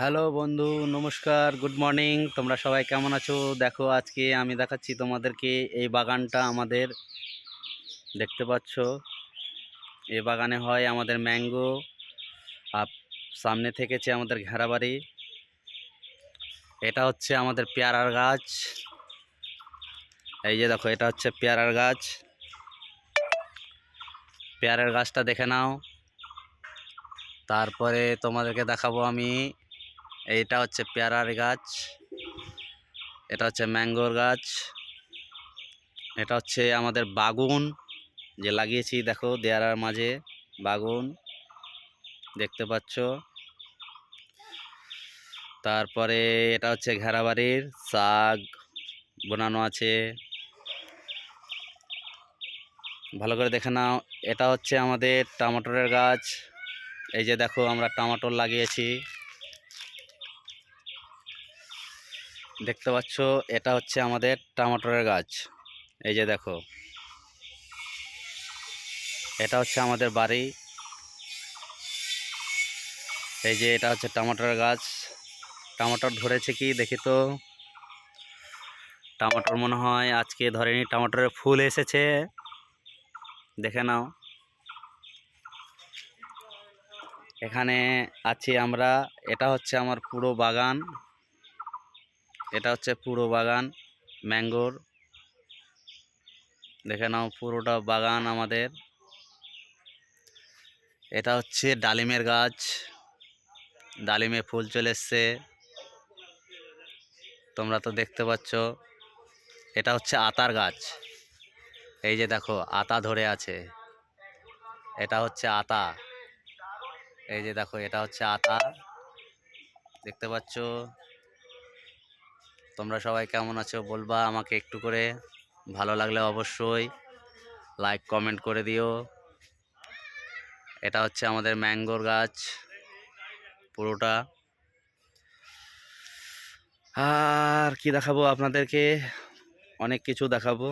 Hello বন্ধু, নমস্কার, good morning. তোমরা সবাই কেমন আছো? দেখো, আজকে আমি দেখাচ্ছি তোমাদেরকে এই বাগানটা আমাদের। দেখতে পাচ্ছ, এই বাগানে হয় আমাদের ম্যাঙ্গো। আর সামনে থেকেছে আমাদের ঘেরাবাড়ি। এটা হচ্ছে আমাদের পেয়ারার গাছ। এই যে দেখো, এটা হচ্ছে পেয়ারার গাছ। পেয়ারার গাছটা দেখে নাও। তারপরে তোমাদেরকে দেখাবো আমি। এইটা হচ্ছে পেয়ারার গাছ, এটা হচ্ছে ম্যাঙ্গোর গাছ, এটা হচ্ছে আমাদের বাগুন যে লাগিয়েছি। দেখো, দেয়ারার মাঝে বাগুন দেখতে পাচ্ছ। তারপরে এটা হচ্ছে ঘেরাবাড়ির শাক বোনানো আছে, ভালো করে দেখে নাও। এটা হচ্ছে আমাদের টমেটোরের গাছ। এই যে দেখো, আমরা টমেটোর লাগিয়েছি, দেখতে পাচ্ছ। এটা হচ্ছে আমাদের টমেটোরের গাছ। এই যে দেখো, এটা হচ্ছে আমাদের বাড়ি। এই যে এটা হচ্ছে টমেটোর গাছ। টমেটোর ধরেছে কি দেখি তো। টমেটোর মনে হয় আজকে ধরেনি, টমেটোরের ফুল এসেছে, দেখে নাও। এখানে আছি আমরা। এটা হচ্ছে আমার পুরো বাগান। এটা হচ্ছে পুরো বাগান ম্যাঙ্গোর, দেখে নাও, পুরোটা বাগান আমাদের। এটা হচ্ছে ডালিমের গাছ, ডালিমে ফুল চলে এসছে, তোমরা তো দেখতে পাচ্ছ। এটা হচ্ছে আতার গাছ। এই যে দেখো, আতা ধরে আছে, এটা হচ্ছে আতা। এই যে দেখো, এটা হচ্ছে আতা, দেখতে পাচ্ছ। তোমরা সবাই কেমন আছো বলবা আমাকে একটু করে। ভালো লাগলে অবশ্যই লাইক কমেন্ট করে দিও। এটা হচ্ছে আমাদের ম্যাঙ্গোর গাছ পুরোটা। আর কি দেখাবো আপনাদেরকে, অনেক কিছু দেখাবো।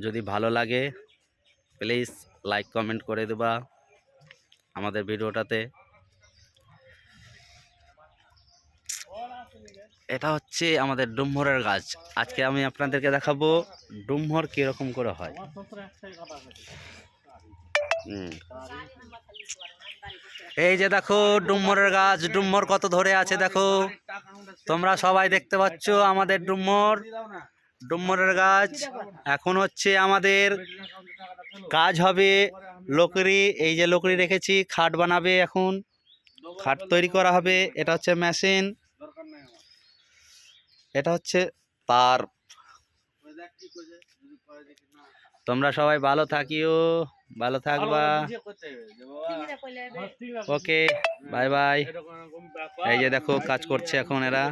যদি ভালো লাগে প্লিজ লাইক কমেন্ট করে দেবা আমাদের ভিডিওটাতে। এটা হচ্ছে আমাদের ডুমুরের গাছ। আজকে আমি আপনাদেরকে দেখাবো ডুমুর কিরকম করে হয়। এই যে দেখো, ডুমুরের গাছ, ডুমুর কত ধরে আছে দেখো। তোমরা সবাই দেখতে পাচ্ছ আমাদের ডুমুরের গাছ। এখন হচ্ছে আমাদের কাজ হবে লকড়ি। এই যে লকড়ি রেখেছি, খাট বানাবে এখন, খাট তৈরি করা হবে। এটা হচ্ছে মেশিন, এটা হচ্ছে তার। তোমরা সবাই ভালো থাকিও, ভালো থাকবা। ওকে, বাই বাই। এই যে দেখো, কাজ করছে এখন এরা।